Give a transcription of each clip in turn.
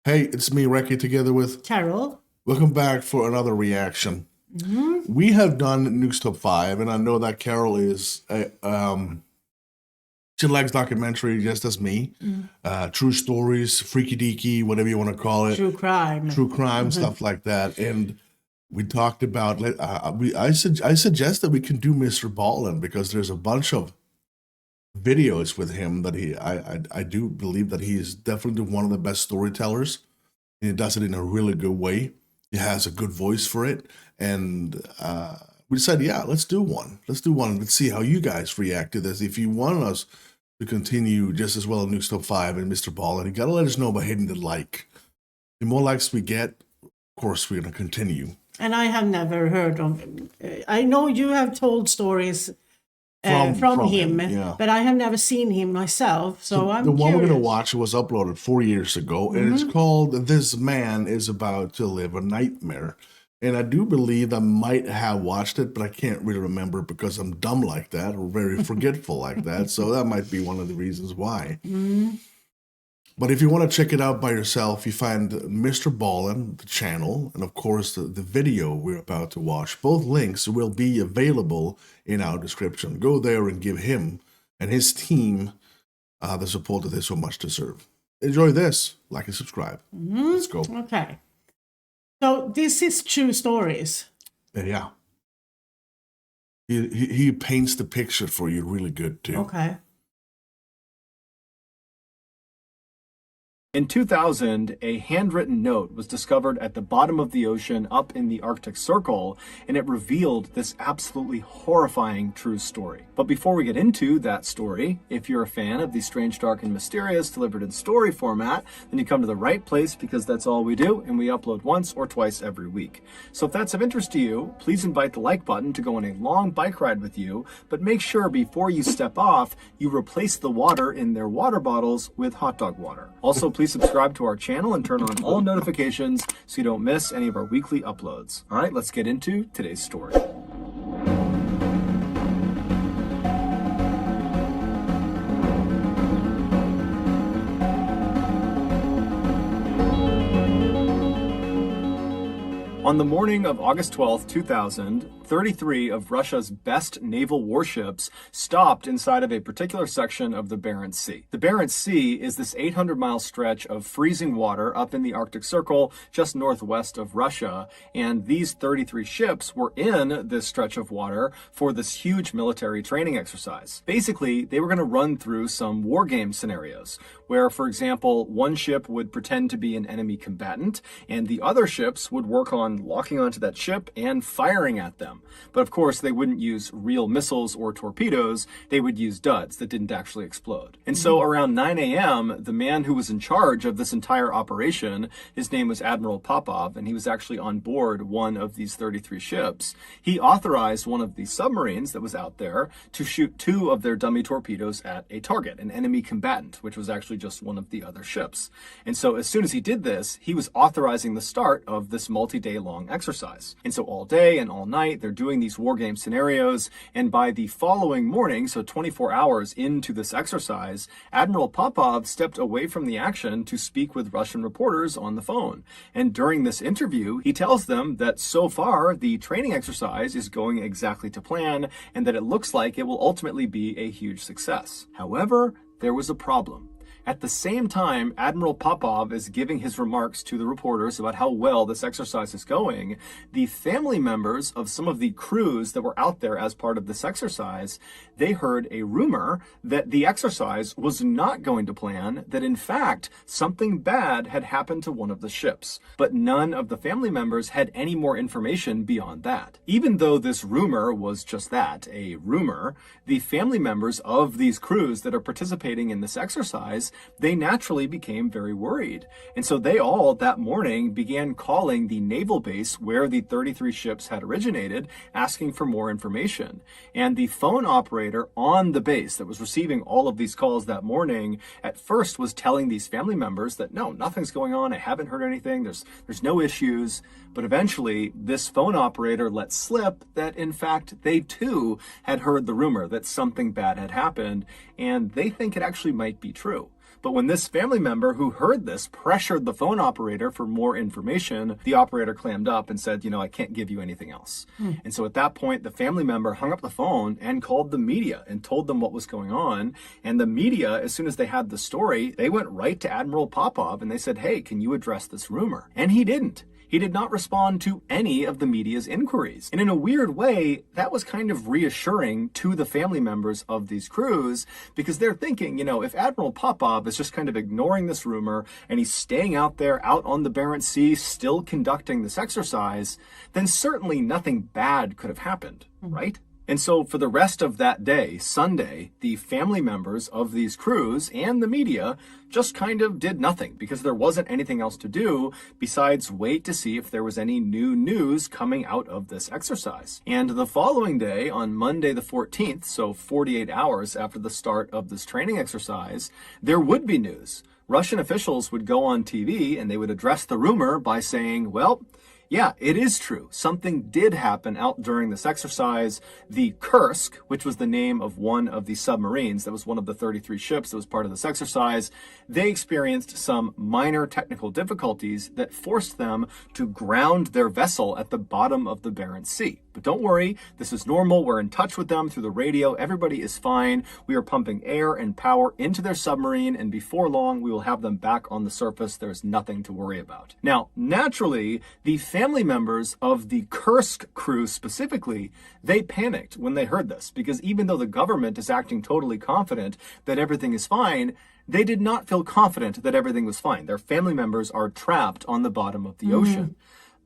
Hey, it's me, Recky, together with. Carol. Welcome back for another reaction. Hmm. We have done Nuke's Top 5, and I know that Carol she likes documentary just as me. True stories, freaky deaky, whatever you want to call it, True crime. true crime, stuff like that. And we talked about, I suggest that we can do MrBallen because there's a bunch of videos with him that I do believe that he is definitely one of the best storytellers. And he does it in a really good way. He has a good voice for it, and we decided, yeah, let's do one. Let's do one. Let's see how you guys react to this. If you want us to continue just as well in Nuke's Top 5 and MrBallen, you gotta let us know by hitting the like. The more likes we get, of course, we're gonna continue. And I have never heard of him. I know you have told stories from him, yeah. but I have never seen him myself. So I'm the one curious. we're gonna watch was uploaded 4 years ago, and it's called "This Man Is About to Live a Nightmare." And I do believe I might have watched it, but I can't really remember because I'm dumb like that or very forgetful like that. So that might be one of the reasons why. But if you want to check it out by yourself, you find MrBallen, the channel, and of course the video we're about to watch. Both links will be available in our description. Go there and give him and his team the support that they so much deserve. Enjoy this, like and subscribe. Let's go. Okay. So this is true stories. Yeah. He paints the picture for you really good too. Okay. In 2000, a handwritten note was discovered at the bottom of the ocean up in the Arctic Circle, and it revealed this absolutely horrifying true story. But before we get into that story, if you're a fan of the strange, dark, and mysterious delivered in story format, then you come to the right place because that's all we do, and we upload once or twice every week. So if that's of interest to you, please invite the like button to go on a long bike ride with you, but make sure before you step off, you replace the water in their water bottles with hot dog water. Also, please subscribe to our channel and turn on all notifications so you don't miss any of our weekly uploads. All right, let's get into today's story. On the morning of August 12, 2000, 33 of Russia's best naval warships stopped inside of a particular section of the Barents Sea. The Barents Sea is this 800-mile stretch of freezing water up in the Arctic Circle just northwest of Russia, and these 33 ships were in this stretch of water for this huge military training exercise. Basically, they were going to run through some war game scenarios where, for example, one ship would pretend to be an enemy combatant, and the other ships would work on locking onto that ship and firing at them. But of course, they wouldn't use real missiles or torpedoes. They would use duds that didn't actually explode. And so around 9 a.m., the man who was in charge of this entire operation, his name was Admiral Popov, and he was actually on board one of these 33 ships. He authorized one of the submarines that was out there to shoot 2 of their dummy torpedoes at a target, an enemy combatant, which was actually just one of the other ships. And so as soon as he did this, he was authorizing the start of this multi-day long exercise. And so all day and all night, they're doing these war game scenarios. And by the following morning, so 24 hours into this exercise, Admiral Popov stepped away from the action to speak with Russian reporters on the phone. And during this interview, he tells them that so far, the training exercise is going exactly to plan and that it looks like it will ultimately be a huge success. However, there was a problem. At the same time, Admiral Popov is giving his remarks to the reporters about how well this exercise is going, the family members of some of the crews that were out there as part of this exercise, they heard a rumor that the exercise was not going to plan, that in fact, something bad had happened to one of the ships. But none of the family members had any more information beyond that. Even though this rumor was just that, a rumor, the family members of these crews that are participating in this exercise, they naturally became very worried. And so they all that morning began calling the naval base where the 33 ships had originated, asking for more information. And the phone operator on the base that was receiving all of these calls that morning at first was telling these family members that no, nothing's going on. I haven't heard anything. There's no issues. But eventually this phone operator let slip that in fact they too had heard the rumor that something bad had happened, and they think it actually might be true. But when this family member who heard this pressured the phone operator for more information, the operator clammed up and said, I can't give you anything else. And so at that point, the family member hung up the phone and called the media and told them what was going on. And the media, as soon as they had the story, they went right to Admiral Popov and they said, hey, can you address this rumor? And he didn't. He did not respond to any of the media's inquiries. And in a weird way, that was kind of reassuring to the family members of these crews, because they're thinking, if Admiral Popov is just kind of ignoring this rumor and he's staying out there out on the Barents Sea still conducting this exercise, then certainly nothing bad could have happened, right? And so for the rest of that day, Sunday, the family members of these crews and the media just kind of did nothing, because there wasn't anything else to do besides wait to see if there was any new news coming out of this exercise. And the following day, on Monday the 14th, so 48 hours after the start of this training exercise, there would be news. Russian officials would go on TV and they would address the rumor by saying, well, yeah, it is true. Something did happen out during this exercise. The Kursk, which was the name of one of the submarines, that was one of the 33 ships that was part of this exercise, they experienced some minor technical difficulties that forced them to ground their vessel at the bottom of the Barents Sea. But don't worry, this is normal. We're in touch with them through the radio. Everybody is fine. We are pumping air and power into their submarine, and before long, we will have them back on the surface. There's nothing to worry about. Now, naturally, the family members of the Kursk crew specifically, they panicked when they heard this, because even though the government is acting totally confident that everything is fine, they did not feel confident that everything was fine. Their family members are trapped on the bottom of the ocean.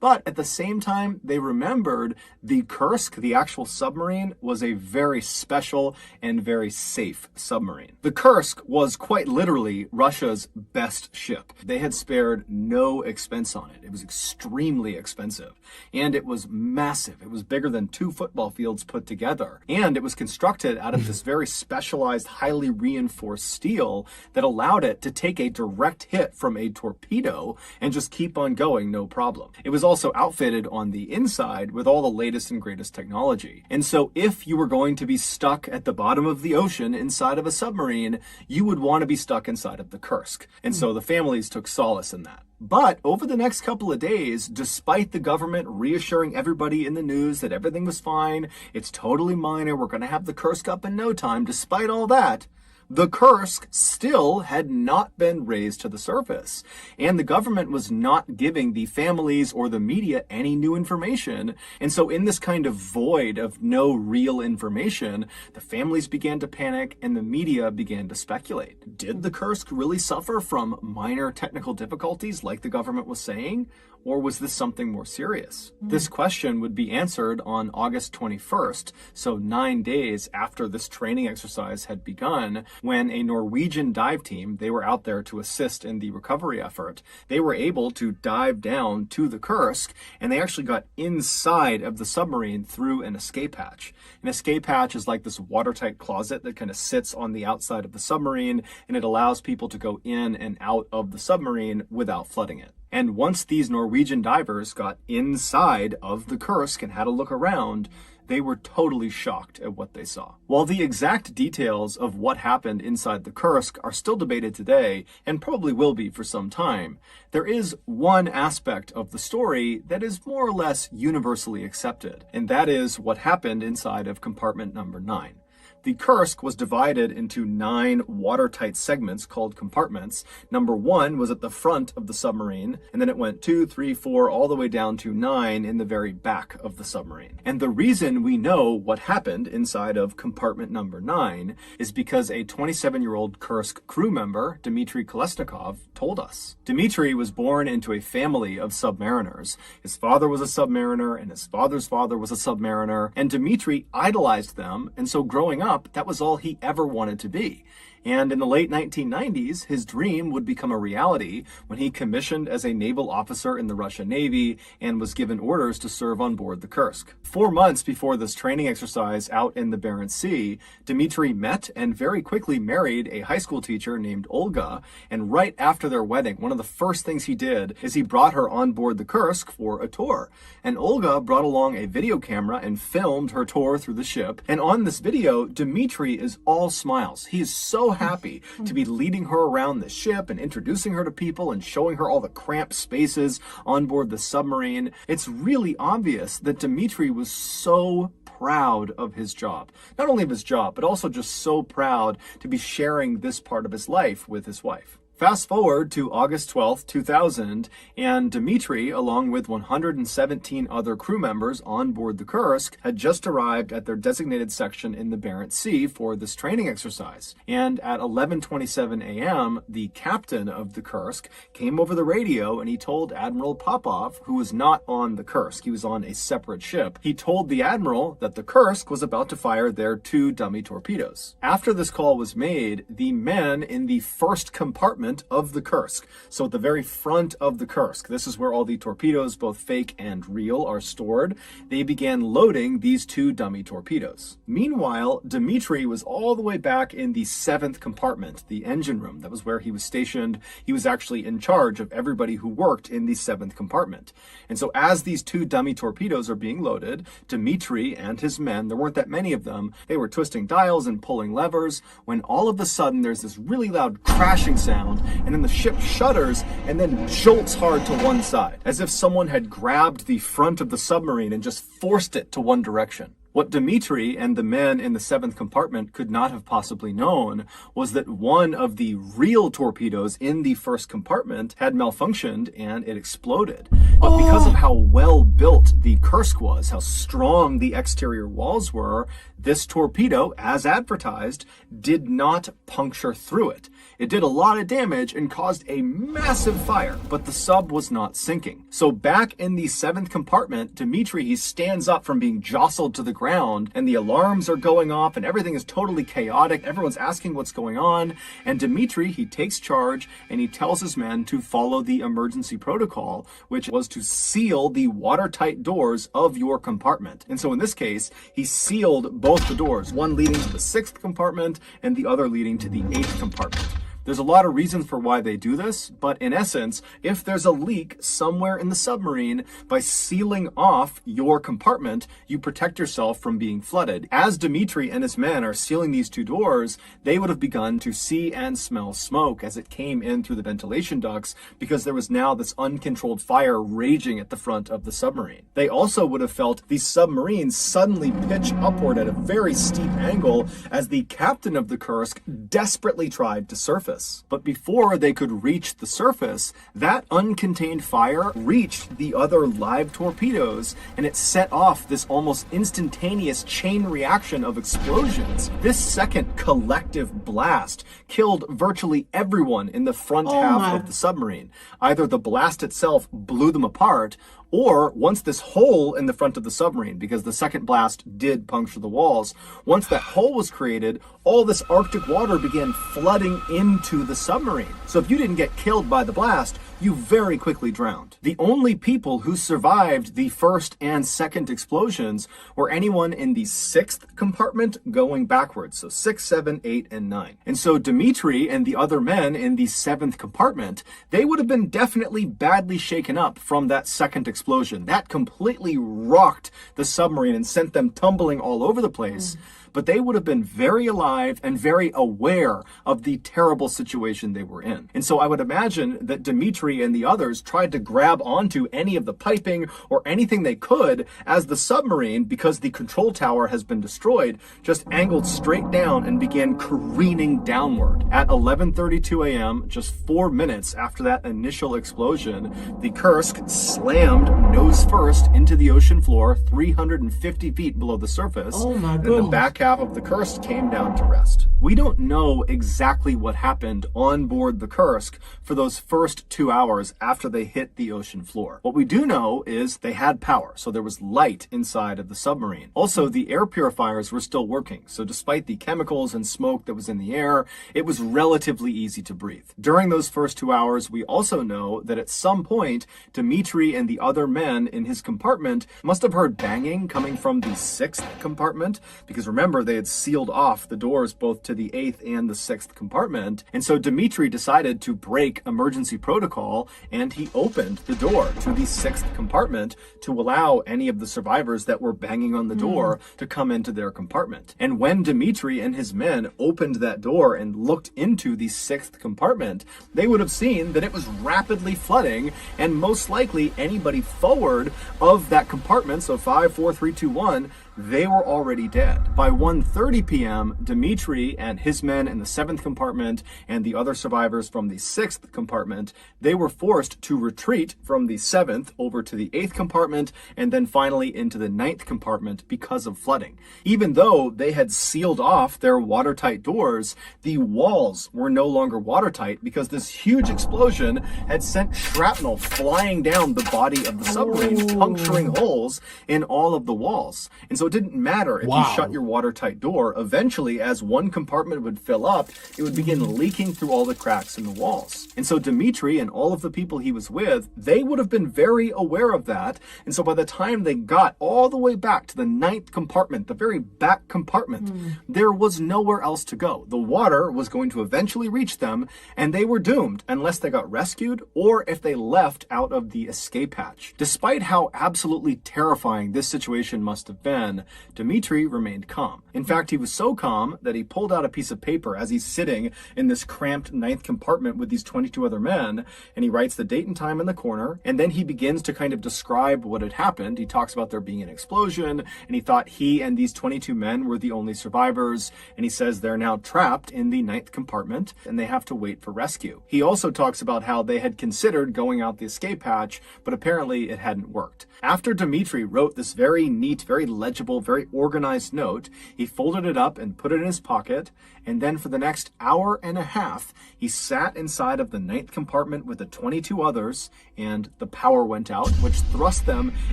But at the same time, they remembered the Kursk, the actual submarine, was a very special and very safe submarine. The Kursk was quite literally Russia's best ship. They had spared no expense on it. It was extremely expensive. And it was massive. It was bigger than 2 football fields put together. And it was constructed out of this very specialized, highly reinforced steel that allowed it to take a direct hit from a torpedo and just keep on going, no problem. It was also outfitted on the inside with all the latest and greatest technology. And so if you were going to be stuck at the bottom of the ocean inside of a submarine, you would want to be stuck inside of the Kursk. And so the families took solace in that. But over the next couple of days, despite the government reassuring everybody in the news that everything was fine, it's totally minor, we're going to have the Kursk up in no time, despite all that, the Kursk still had not been raised to the surface, and the government was not giving the families or the media any new information. And so in this kind of void of no real information, the families began to panic and the media began to speculate. Did the Kursk really suffer from minor technical difficulties like the government was saying? Or was this something more serious? This question would be answered on August 21st, so 9 days after this training exercise had begun, when a Norwegian dive team, they were out there to assist in the recovery effort, they were able to dive down to the Kursk, and they actually got inside of the submarine through an escape hatch. An escape hatch is like this watertight closet that kind of sits on the outside of the submarine, and it allows people to go in and out of the submarine without flooding it. And once these Norwegian divers got inside of the Kursk and had a look around, they were totally shocked at what they saw. While the exact details of what happened inside the Kursk are still debated today, and probably will be for some time, there is one aspect of the story that is more or less universally accepted, and that is what happened inside of compartment number 9. The Kursk was divided into 9 watertight segments called compartments. Number 1 was at the front of the submarine, and then it went 2, 3, 4, all the way down to 9 in the very back of the submarine. And the reason we know what happened inside of compartment number 9 is because a 27-year-old Kursk crew member, Dmitry Kolesnikov, told us. Dmitry was born into a family of submariners. His father was a submariner, and his father's father was a submariner, and Dmitry idolized them, and so growing up, that was all he ever wanted to be. And in the late 1990s, his dream would become a reality when he commissioned as a naval officer in the Russian Navy and was given orders to serve on board the Kursk. 4 months before this training exercise out in the Barents Sea, Dmitry met and very quickly married a high school teacher named Olga. And right after their wedding, one of the first things he did is he brought her on board the Kursk for a tour. And Olga brought along a video camera and filmed her tour through the ship. And on this video, Dmitry is all smiles. He is so happy to be leading her around the ship and introducing her to people and showing her all the cramped spaces on board the submarine. It's really obvious that Dmitri was so proud of his job. Not only of his job, but also just so proud to be sharing this part of his life with his wife. Fast forward to August 12th, 2000, and Dmitri, along with 117 other crew members on board the Kursk, had just arrived at their designated section in the Barents Sea for this training exercise. And at 11:27 a.m., the captain of the Kursk came over the radio and he told Admiral Popov, who was not on the Kursk, he was on a separate ship, he told the Admiral that the Kursk was about to fire their 2 dummy torpedoes. After this call was made, the men in the first compartment of the Kursk, so at the very front of the Kursk, this is where all the torpedoes, both fake and real, are stored, they began loading these 2 dummy torpedoes. Meanwhile, Dmitri was all the way back in the 7th compartment, the engine room. That was where he was stationed. He was actually in charge of everybody who worked in the 7th compartment. And so as these 2 dummy torpedoes are being loaded, Dmitri and his men, there weren't that many of them, they were twisting dials and pulling levers, when all of a sudden there's this really loud crashing sound, and then the ship shudders and then jolts hard to one side, as if someone had grabbed the front of the submarine and just forced it to one direction. What Dmitri and the men in the 7th compartment could not have possibly known was that one of the real torpedoes in the first compartment had malfunctioned and it exploded. But because of how well built the Kursk was, how strong the exterior walls were, this torpedo, as advertised, did not puncture through it. It did a lot of damage and caused a massive fire, but the sub was not sinking. So back in the 7th compartment, Dmitri, he stands up from being jostled to the ground, and the alarms are going off and everything is totally chaotic. Everyone's asking what's going on, and Dmitri, he takes charge and he tells his men to follow the emergency protocol, which was to seal the watertight doors of your compartment. And so in this case, he sealed both the doors, one leading to the 6th compartment and the other leading to the 8th compartment. There's a lot of reasons for why they do this, but in essence, if there's a leak somewhere in the submarine, by sealing off your compartment, you protect yourself from being flooded. As Dmitri and his men are sealing these 2 doors, they would have begun to see and smell smoke as it came in through the ventilation ducts, because there was now this uncontrolled fire raging at the front of the submarine. They also would have felt the submarine suddenly pitch upward at a very steep angle as the captain of the Kursk desperately tried to surface. But before they could reach the surface, that uncontained fire reached the other live torpedoes and it set off this almost instantaneous chain reaction of explosions. This second collective blast killed virtually everyone in the front half of the submarine. Either the blast itself blew them apart, or once this hole in the front of the submarine, because the second blast did puncture the walls, once that hole was created, all this Arctic water began flooding into the submarine. So if you didn't get killed by the blast, you very quickly drowned. The only people who survived the first and second explosions were anyone in the 6th compartment going backwards. So 6, 7, 8, and 9. And so Dmitri and the other men in the 7th compartment, they would have been definitely badly shaken up from that second explosion. That completely rocked the submarine and sent them tumbling all over the place. But they would have been very alive and very aware of the terrible situation they were in. And so I would imagine that Dmitri and the others tried to grab onto any of the piping or anything they could as the submarine, because the control tower has been destroyed, just angled straight down and began careening downward. At 11:32 a.m., just 4 minutes after that initial explosion, the Kursk slammed nose first into the ocean floor 350 feet below the surface. Oh my and goodness. the back half of the Kursk came down to rest. We don't know exactly what happened on board the Kursk for those first 2 hours after they hit the ocean floor. What we do know is they had power, so there was light inside of the submarine. Also, the air purifiers were still working, so despite the chemicals and smoke that was in the air, it was relatively easy to breathe. During those first 2 hours, we also know that at some point, Dmitri and the other men in his compartment must have heard banging coming from the 6th compartment, because remember, remember, they had sealed off the doors both to the 8th and the 6th compartment. And so Dmitri decided to break emergency protocol, and he opened the door to the 6th compartment to allow any of the survivors that were banging on the door to come into their compartment. And when Dmitri and his men opened that door and looked into the 6th compartment, they would have seen that it was rapidly flooding, and most likely anybody forward of that compartment, so 5, 4, 3, 2, 1, they were already dead. By 1:30 p.m., Dmitri and his men in the 7th compartment and the other survivors from the 6th compartment, they were forced to retreat from the 7th over to the 8th compartment and then finally into the 9th compartment because of flooding. Even though they had sealed off their watertight doors, the walls were no longer watertight because this huge explosion had sent shrapnel flying down the body of the submarine, puncturing holes in all of the walls. And so it didn't matter if you shut your watertight door. Eventually, as one compartment would fill up, it would begin leaking through all the cracks in the walls. And so Dmitri and all of the people he was with, they would have been very aware of that. And so by the time they got all the way back to the 9th compartment, the very back compartment, there was nowhere else to go. The water was going to eventually reach them, and they were doomed unless they got rescued or if they left out of the escape hatch. Despite how absolutely terrifying this situation must have been, Dmitri remained calm. In fact, he was so calm that he pulled out a piece of paper as he's sitting in this cramped 9th compartment with these 22 other men, and he writes the date and time in the corner, and then he begins to kind of describe what had happened. He talks about there being an explosion, and he thought he and these 22 men were the only survivors, and he says they're now trapped in the 9th compartment, and they have to wait for rescue. He also talks about how they had considered going out the escape hatch, but apparently it hadn't worked. After Dmitri wrote this very neat, very legible, very organized note, he folded it up and put it in his pocket, and then for the next hour and a half, he sat inside of the 9th compartment with the 22 others, and the power went out, which thrust them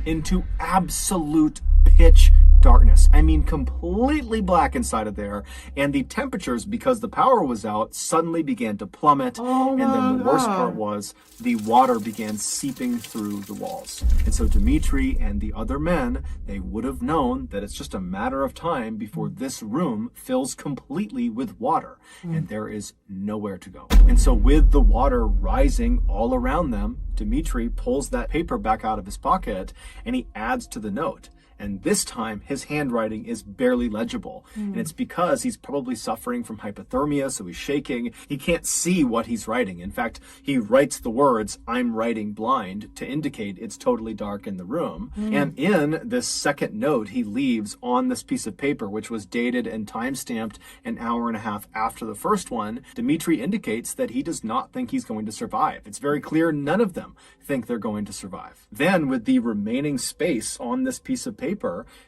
into absolute pitch darkness. I mean, completely black inside of there, and the temperatures, because the power was out, suddenly began to plummet, and then the worst part was the water began seeping through the walls. And so Dmitri and the other men, they would have known that it's just a matter of time before this room fills completely with water, and there is nowhere to go. And so with the water rising all around them, Dmitri pulls that paper back out of his pocket, and he adds to the note. And this time, his handwriting is barely legible. And it's because he's probably suffering from hypothermia, so he's shaking. He can't see what he's writing. In fact, he writes the words, "I'm writing blind," to indicate it's totally dark in the room. And in this second note he leaves on this piece of paper, which was dated and time-stamped an hour and a half after the first one, Dmitri indicates that he does not think he's going to survive. It's very clear none of them think they're going to survive. Then, with the remaining space on this piece of paper,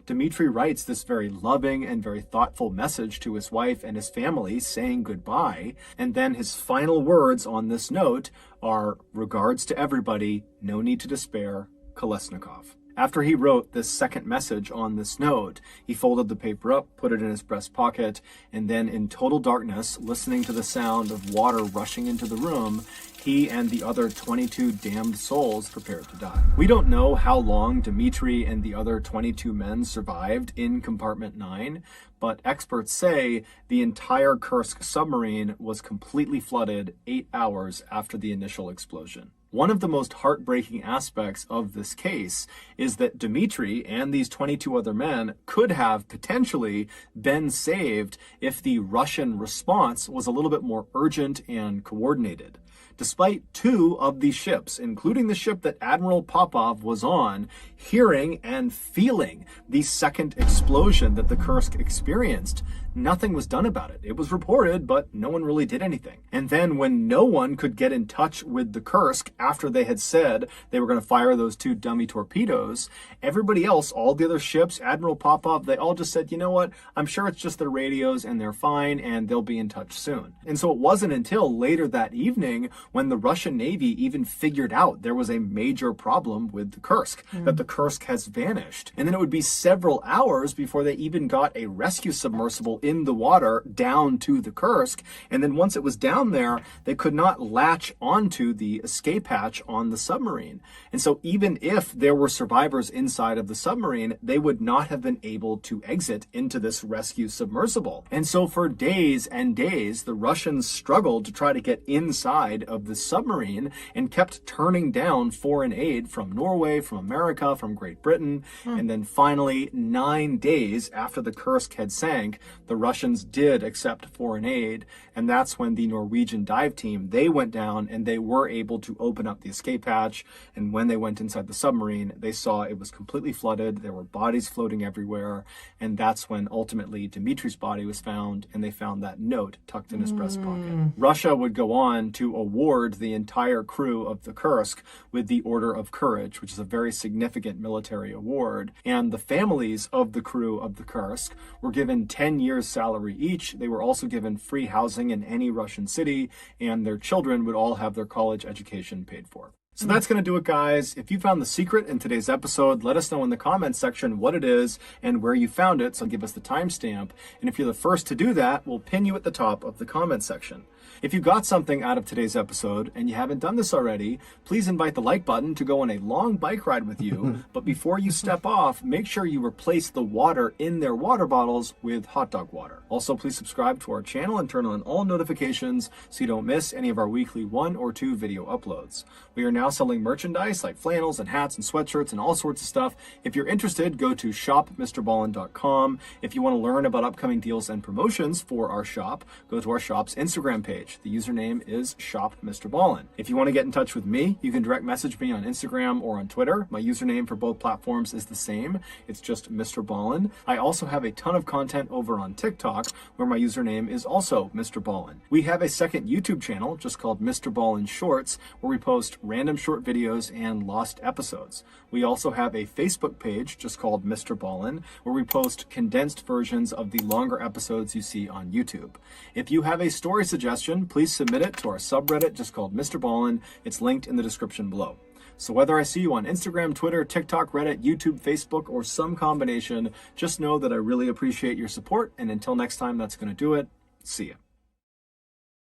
Dmitri writes this very loving and very thoughtful message to his wife and his family saying goodbye. And then his final words on this note are, "Regards to everybody, no need to despair, Kolesnikov." After he wrote this second message on this note, he folded the paper up, put it in his breast pocket, and then in total darkness, listening to the sound of water rushing into the room, he and the other 22 damned souls prepared to die. We don't know how long Dmitri and the other 22 men survived in compartment 9, but experts say the entire Kursk submarine was completely flooded 8 hours after the initial explosion. One of the most heartbreaking aspects of this case is that Dmitri and these 22 other men could have potentially been saved if the Russian response was a little bit more urgent and coordinated. Despite 2 of these ships, including the ship that Admiral Popov was on, hearing and feeling the second explosion that the Kursk experienced, nothing was done about it. It was reported, but no one really did anything. And then when no one could get in touch with the Kursk after they had said they were going to fire those 2 dummy torpedoes, everybody else, all the other ships, Admiral Popov, they all just said, you know what, I'm sure it's just their radios and they're fine and they'll be in touch soon. And so it wasn't until later that evening when the Russian Navy even figured out there was a major problem with the Kursk, that the Kursk has vanished. And then it would be several hours before they even got a rescue submersible in the water down to the Kursk. And then once it was down there, they could not latch onto the escape hatch on the submarine. And so even if there were survivors inside of the submarine, they would not have been able to exit into this rescue submersible. And so for days and days, the Russians struggled to try to get inside of the submarine and kept turning down foreign aid from Norway, from America, from Great Britain. And then finally, 9 days after the Kursk had sank, the Russians did accept foreign aid. And that's when the Norwegian dive team, they went down and they were able to open up the escape hatch. And when they went inside the submarine, they saw it was completely flooded. There were bodies floating everywhere. And that's when ultimately Dimitri's body was found, and they found that note tucked in his breast pocket. Russia would go on to award the entire crew of the Kursk with the Order of Courage, which is a very significant military award. And the families of the crew of the Kursk were given 10 years salary each. They were also given free housing in any Russian city, and their children would all have their college education paid for. So that's going to do it, guys. If you found the secret in today's episode, let us know in the comments section what it is and where you found it, so give us the timestamp. And if you're the first to do that, we'll pin you at the top of the comment section. If you got something out of today's episode and you haven't done this already, please invite the like button to go on a long bike ride with you. But before you step off, make sure you replace the water in their water bottles with hot dog water. Also, please subscribe to our channel and turn on all notifications so you don't miss any of our weekly 1 or 2 video uploads. We are now selling merchandise like flannels and hats and sweatshirts and all sorts of stuff. If you're interested, go to shopmrballen.com. If you want to learn about upcoming deals and promotions for our shop, go to our shop's Instagram page. The username is shopmrballen. If you want to get in touch with me, you can direct message me on Instagram or on Twitter. My username for both platforms is the same. It's just MrBallen. I also have a ton of content over on TikTok, where my username is also MrBallen. We have a second YouTube channel just called MrBallen Shorts, where we post random short videos and lost episodes. We also have a Facebook page just called MrBallen, where we post condensed versions of the longer episodes you see on YouTube. If you have a story suggestion, please submit it to our subreddit just called MrBallen. It's linked in the description below. So whether I see you on Instagram, Twitter, TikTok, Reddit, YouTube, Facebook, or some combination, just know that I really appreciate your support. And until next time, that's going to do it. See ya.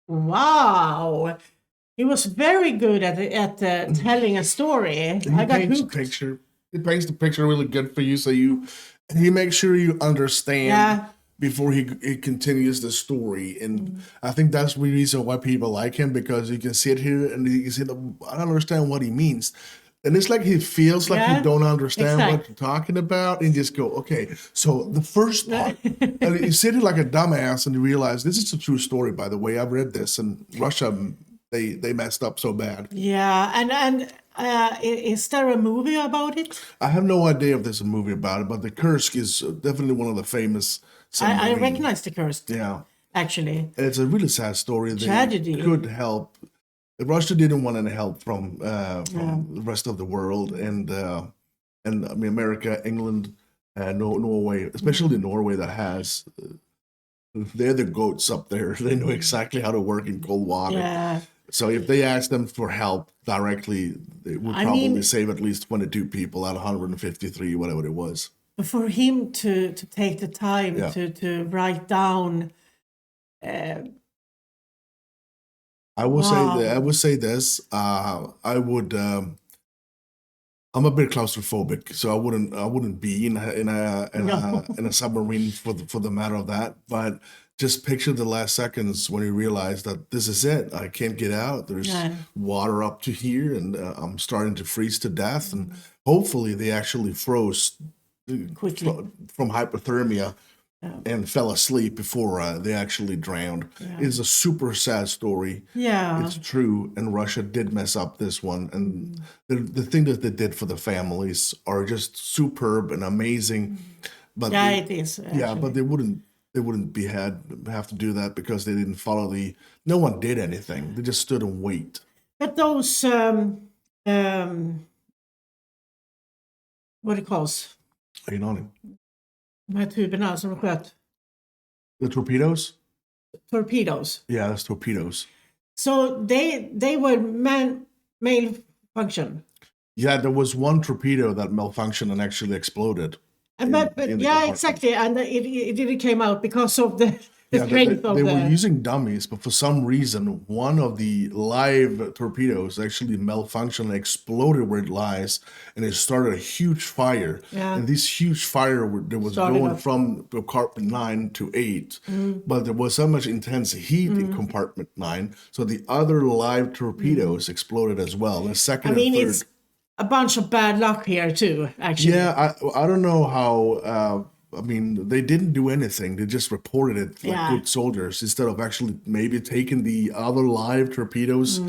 Wow. He was very good at telling a story. I got paints hooked. the picture. He paints the picture really good for you, so he makes sure you understand before he continues the story. And I think that's the reason why people like him, because you can sit here and you can say, I don't understand what he means. And it's like he feels like you don't understand what you're talking about, and just go, okay, so the first part, and you sit here like a dumbass and you realize this is a true story, by the way. I've read this, and Russia, they messed up so bad. Yeah, and is there a movie about it? I have no idea if there's a movie about it, but the Kursk is definitely one of the famous. I recognize the Kursk. Yeah, actually, it's a really sad story. Tragedy. They could help. Russia didn't want any help from the rest of the world, and I mean America, England, Norway, especially Norway, that has. They're the goats up there. They know exactly how to work in cold water. Yeah. So if they asked them for help directly, they would probably save at least 22 people out of 153, whatever it was. For him to take the time to write down. I will say this. I'm a bit claustrophobic, so I wouldn't be in a submarine for the matter of that. But just picture the last seconds when you realize that this is it. I can't get out. There's water up to here, and I'm starting to freeze to death. And hopefully, they actually froze quickly from hypothermia and fell asleep before they actually drowned. It's a super sad story. Yeah, it's true, and Russia did mess up this one. And the thing that they did for the families are just superb and amazing. But it is. Actually. Yeah, but they wouldn't have to do that because they didn't follow no one did anything. They just stood and wait. But those what it calls? Ingen aning. De här tuberna som de sköt. The torpedoes? Torpedoes. Yeah, that's torpedoes. So they were malfunction. Yeah, there was one torpedo that malfunctioned and actually exploded. But in the yeah, compartment. exactly, and it didn't came out because of the Yeah, strength of they the. were using dummies, but for some reason, one of the live torpedoes actually malfunctioned and exploded where it lies, and it started a huge fire. Yeah. And this huge fire that was Started going up. from compartment 9 to 8, but there was so much intense heat in compartment 9, so the other live torpedoes exploded as well. The second I mean, and third. it's a bunch of bad luck here too. Actually, Yeah, I don't know how. I mean, they didn't do anything. They just reported it like Yeah. good soldiers instead of actually maybe taking the other live torpedoes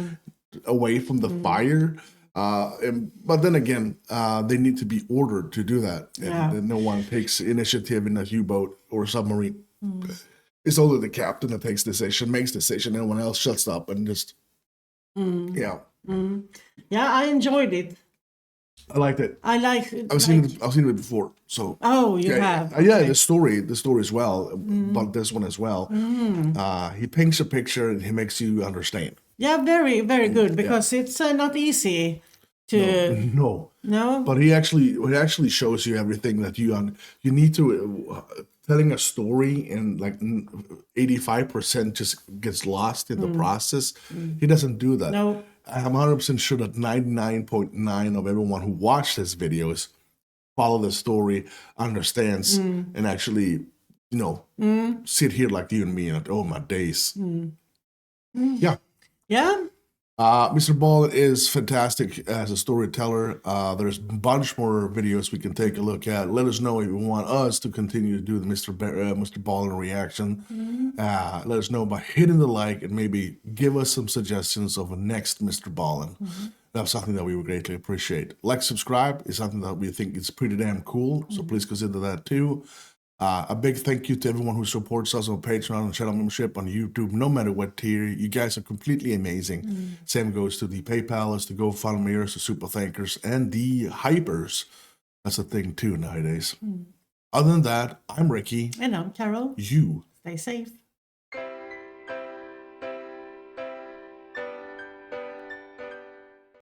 away from the fire. But then again, they need to be ordered to do that, and no one takes initiative in a U-boat or submarine. It's only the captain that takes decision, makes decision. Everyone else shuts up and just yeah. yeah, I enjoyed it. I liked it. I like it. I've seen it before, so. Oh, you Yeah, have. yeah, Okay. the story as well, but this one as well. He paints a picture and he makes you understand. Yeah, very, very good because it's not easy to. No, No. but it actually shows you everything that you need to. Telling a story and like 85% just gets lost in the process. He doesn't do that. No. I'm 100% sure that 99.9 of everyone who watched his videos follow the story, understands, and actually, sit here like you and me and oh my days. Yeah. Yeah. MrBallen is fantastic as a storyteller. There's a bunch more videos we can take a look at. Let us know if you want us to continue to do the MrBallen reaction. Let us know by hitting the like and maybe give us some suggestions of a next MrBallen. That's something that we would greatly appreciate. Like, subscribe is something that we think is pretty damn cool, so please consider that too. A big thank you to everyone who supports us on Patreon and channel membership on YouTube, no matter what tier. You guys are completely amazing. Same goes to the PayPalers, the GoFundMeers, the Super Thankers, and the Hypers. That's a thing too nowadays. Other than that, I'm Ricky. And I'm Carol. You Stay safe.